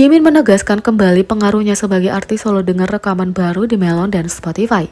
Jimin menegaskan kembali pengaruhnya sebagai artis solo dengan rekaman baru di Melon dan Spotify.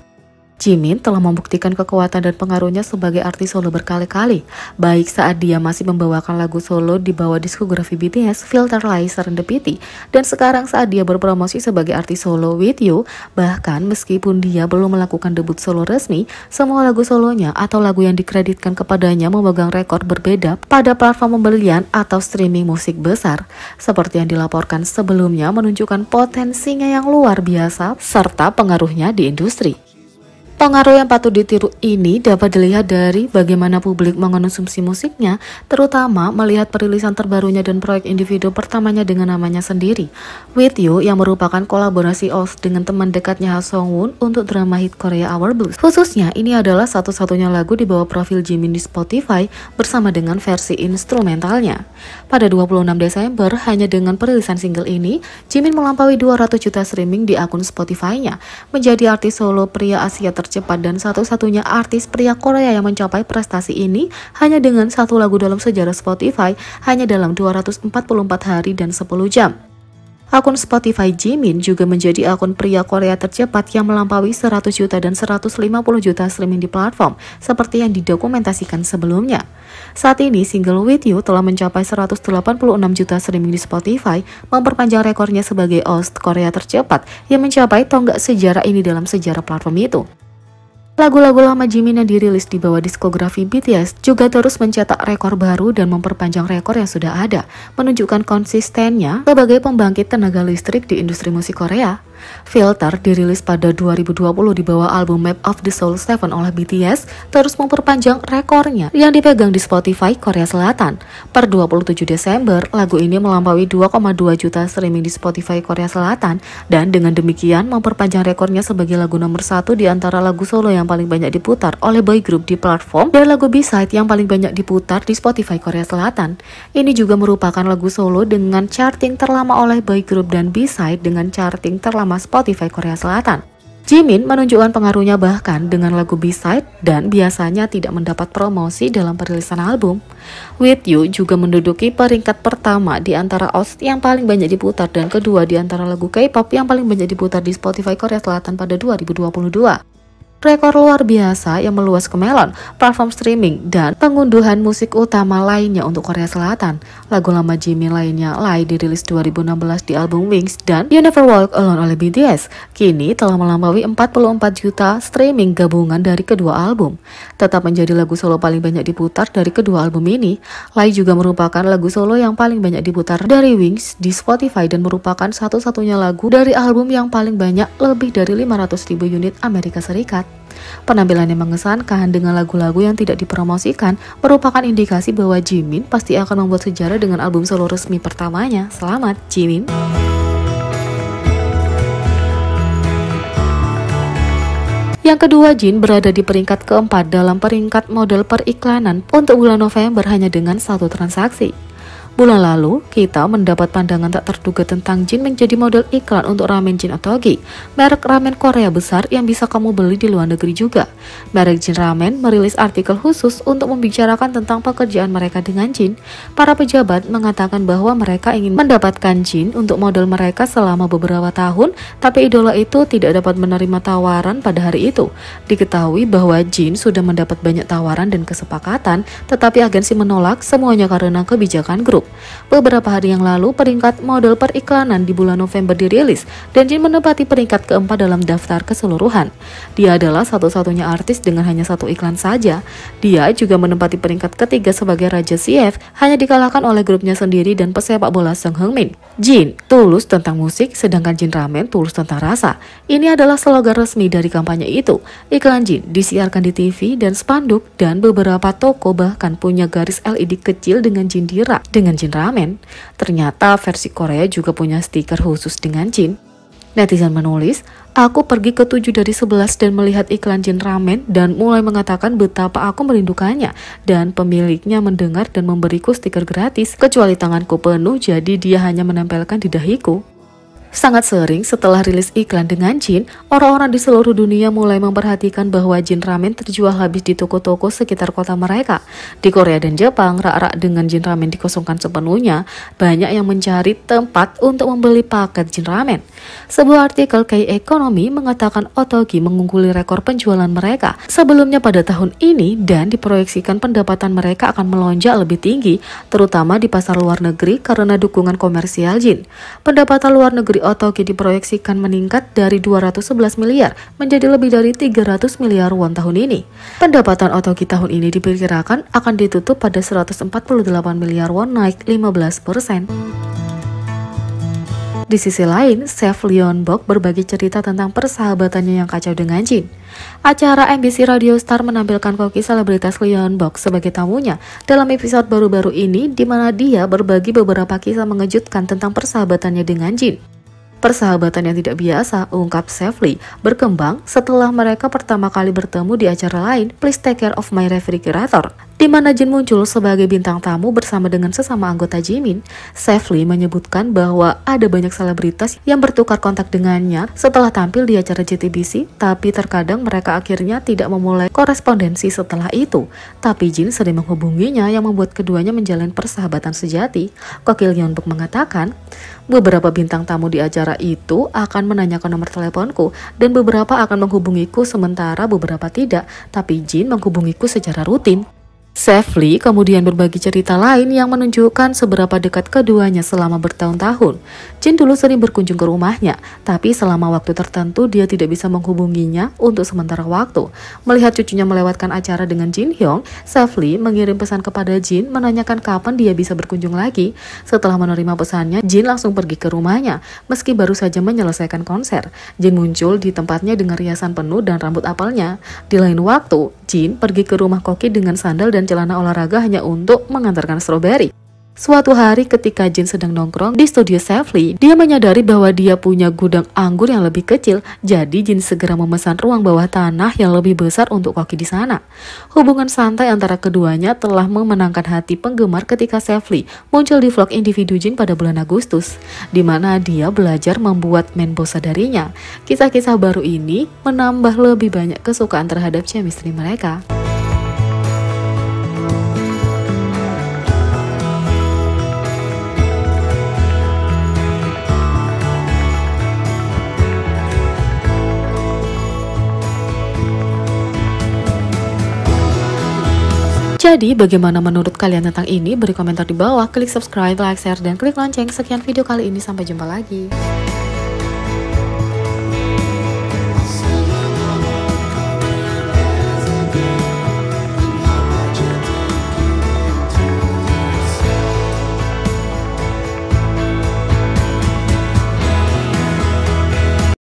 Jimin telah membuktikan kekuatan dan pengaruhnya sebagai artis solo berkali-kali, baik saat dia masih membawakan lagu solo di bawah diskografi BTS, Filter Lies Serendipity, dan sekarang saat dia berpromosi sebagai artis solo With You. Bahkan meskipun dia belum melakukan debut solo resmi, semua lagu solonya atau lagu yang dikreditkan kepadanya memegang rekor berbeda pada platform pembelian atau streaming musik besar. Seperti yang dilaporkan sebelumnya, menunjukkan potensinya yang luar biasa serta pengaruhnya di industri. Pengaruh yang patut ditiru ini dapat dilihat dari bagaimana publik mengonsumsi musiknya, terutama melihat perilisan terbarunya dan proyek individu pertamanya dengan namanya sendiri, With You, yang merupakan kolaborasi OST dengan teman dekatnya Ha Sung-woon untuk drama hit Korea Our Blues. Khususnya, ini adalah satu-satunya lagu di bawah profil Jimin di Spotify bersama dengan versi instrumentalnya. Pada 26 Desember, hanya dengan perilisan single ini, Jimin melampaui 200 juta streaming di akun Spotify-nya, menjadi artis solo pria Asia tercepat dan satu-satunya artis pria Korea yang mencapai prestasi ini hanya dengan satu lagu dalam sejarah Spotify, hanya dalam 244 hari dan 10 jam. Akun Spotify Jimin juga menjadi akun pria Korea tercepat yang melampaui 100 juta dan 150 juta streaming di platform, seperti yang didokumentasikan sebelumnya. Saat ini, single With You telah mencapai 186 juta streaming di Spotify, memperpanjang rekornya sebagai OST Korea tercepat yang mencapai tonggak sejarah ini dalam sejarah platform itu. Lagu-lagu lama Jimin yang dirilis di bawah diskografi BTS juga terus mencetak rekor baru dan memperpanjang rekor yang sudah ada, menunjukkan konsistennya sebagai pembangkit tenaga listrik di industri musik Korea. Filter dirilis pada 2020 di bawah album Map of the Soul 7 oleh BTS, terus memperpanjang rekornya yang dipegang di Spotify Korea Selatan. Per 27 Desember, lagu ini melampaui 2,2 juta streaming di Spotify Korea Selatan, dan dengan demikian memperpanjang rekornya sebagai lagu nomor 1 di antara lagu solo yang paling banyak diputar oleh boy group di platform dan lagu B-side yang paling banyak diputar di Spotify Korea Selatan. Ini juga merupakan lagu solo dengan charting terlama oleh boy group dan B-side dengan charting terlama Spotify Korea Selatan. Jimin menunjukkan pengaruhnya bahkan dengan lagu B-side dan biasanya tidak mendapat promosi dalam perilisan album. With You juga menduduki peringkat pertama di antara OST yang paling banyak diputar dan kedua di antara lagu K-pop yang paling banyak diputar di Spotify Korea Selatan pada 2022. Rekor luar biasa yang meluas ke Melon, platform streaming, dan pengunduhan musik utama lainnya untuk Korea Selatan. Lagu lama Jimin lainnya, Lie, dirilis 2016 di album Wings, dan You Never Walk Alone oleh BTS, kini telah melampaui 44 juta streaming gabungan dari kedua album. Tetap menjadi lagu solo paling banyak diputar dari kedua album ini, Lie juga merupakan lagu solo yang paling banyak diputar dari Wings di Spotify dan merupakan satu-satunya lagu dari album yang paling banyak, lebih dari 500.000 unit Amerika Serikat. Penampilan yang mengesankan dengan lagu-lagu yang tidak dipromosikan merupakan indikasi bahwa Jimin pasti akan membuat sejarah dengan album solo resmi pertamanya. Selamat, Jimin! Yang kedua, Jin berada di peringkat keempat dalam peringkat model periklanan untuk bulan November hanya dengan satu transaksi. Bulan lalu, kita mendapat pandangan tak terduga tentang Jin menjadi model iklan untuk ramen Jin Ottogi, merek ramen Korea besar yang bisa kamu beli di luar negeri juga. Merek Jin Ramen merilis artikel khusus untuk membicarakan tentang pekerjaan mereka dengan Jin. Para pejabat mengatakan bahwa mereka ingin mendapatkan Jin untuk model mereka selama beberapa tahun, tapi idola itu tidak dapat menerima tawaran pada hari itu. Diketahui bahwa Jin sudah mendapat banyak tawaran dan kesepakatan, tetapi agensi menolak semuanya karena kebijakan grup. Beberapa hari yang lalu, peringkat model periklanan di bulan November dirilis dan Jin menempati peringkat keempat dalam daftar keseluruhan. Dia adalah satu-satunya artis dengan hanya satu iklan saja. Dia juga menempati peringkat ketiga sebagai Raja CF, hanya dikalahkan oleh grupnya sendiri dan pesepak bola Sung Heung-min. Jin tulus tentang musik, sedangkan Jin Ramen tulus tentang rasa. Ini adalah slogan resmi dari kampanye itu. Iklan Jin disiarkan di TV dan spanduk, dan beberapa toko bahkan punya garis LED kecil dengan Jin dirak dengan Jin Ramen. Ternyata versi Korea juga punya stiker khusus dengan Jin. Netizen menulis, "Aku pergi ke 7 dari 11 dan melihat iklan Jin Ramen dan mulai mengatakan betapa aku merindukannya, dan pemiliknya mendengar dan memberiku stiker gratis, kecuali tanganku penuh jadi dia hanya menempelkan di dahiku." Sangat sering setelah rilis iklan dengan Jin, orang-orang di seluruh dunia mulai memperhatikan bahwa Jin Ramen terjual habis di toko-toko sekitar kota mereka. Di Korea dan Jepang, rak-rak dengan Jin Ramen dikosongkan sepenuhnya, banyak yang mencari tempat untuk membeli paket Jin Ramen. Sebuah artikel K-Economy mengatakan Ottogi mengungguli rekor penjualan mereka sebelumnya pada tahun ini dan diproyeksikan pendapatan mereka akan melonjak lebih tinggi, terutama di pasar luar negeri karena dukungan komersial Jin. Pendapatan luar negeri Ottogi diproyeksikan meningkat dari 211 miliar menjadi lebih dari 300 miliar won tahun ini. Pendapatan Ottogi tahun ini diperkirakan akan ditutup pada 148 miliar won, naik 15%. Di sisi lain, Chef Leon-bok berbagi cerita tentang persahabatannya yang kacau dengan Jin. Acara MBC Radio Star menampilkan koki selebritas Leon-bok sebagai tamunya dalam episode baru-baru ini, di mana dia berbagi beberapa kisah mengejutkan tentang persahabatannya dengan Jin. Persahabatan yang tidak biasa, ungkap Chef Lee, berkembang setelah mereka pertama kali bertemu di acara lain, Please Take Care of My Refrigerator, di mana Jin muncul sebagai bintang tamu bersama dengan sesama anggota Jimin. Chef Lee menyebutkan bahwa ada banyak selebritas yang bertukar kontak dengannya setelah tampil di acara JTBC, tapi terkadang mereka akhirnya tidak memulai korespondensi setelah itu. Tapi Jin sering menghubunginya yang membuat keduanya menjalin persahabatan sejati. Koki Leon-bok mengatakan, beberapa bintang tamu di acara itu akan menanyakan nomor teleponku dan beberapa akan menghubungiku sementara beberapa tidak, tapi Jin menghubungiku secara rutin. Chef Lee kemudian berbagi cerita lain yang menunjukkan seberapa dekat keduanya selama bertahun-tahun. Jin dulu sering berkunjung ke rumahnya, tapi selama waktu tertentu dia tidak bisa menghubunginya untuk sementara waktu. Melihat cucunya melewatkan acara dengan Jin Hyung, Chef Lee mengirim pesan kepada Jin menanyakan kapan dia bisa berkunjung lagi. Setelah menerima pesannya, Jin langsung pergi ke rumahnya. Meski baru saja menyelesaikan konser, Jin muncul di tempatnya dengan riasan penuh dan rambut apelnya. Di lain waktu, Jin pergi ke rumah koki dengan sandal dan celana olahraga hanya untuk mengantarkan stroberi. Suatu hari ketika Jin sedang nongkrong di studio Chef Lee, dia menyadari bahwa dia punya gudang anggur yang lebih kecil, jadi Jin segera memesan ruang bawah tanah yang lebih besar untuk koki di sana. Hubungan santai antara keduanya telah memenangkan hati penggemar ketika Chef Lee muncul di vlog individu Jin pada bulan Agustus, di mana dia belajar membuat menbosa darinya. Kisah-kisah baru ini menambah lebih banyak kesukaan terhadap chemistry mereka. Jadi bagaimana menurut kalian tentang ini? Beri komentar di bawah, klik subscribe, like, share, dan klik lonceng. Sekian video kali ini, sampai jumpa lagi.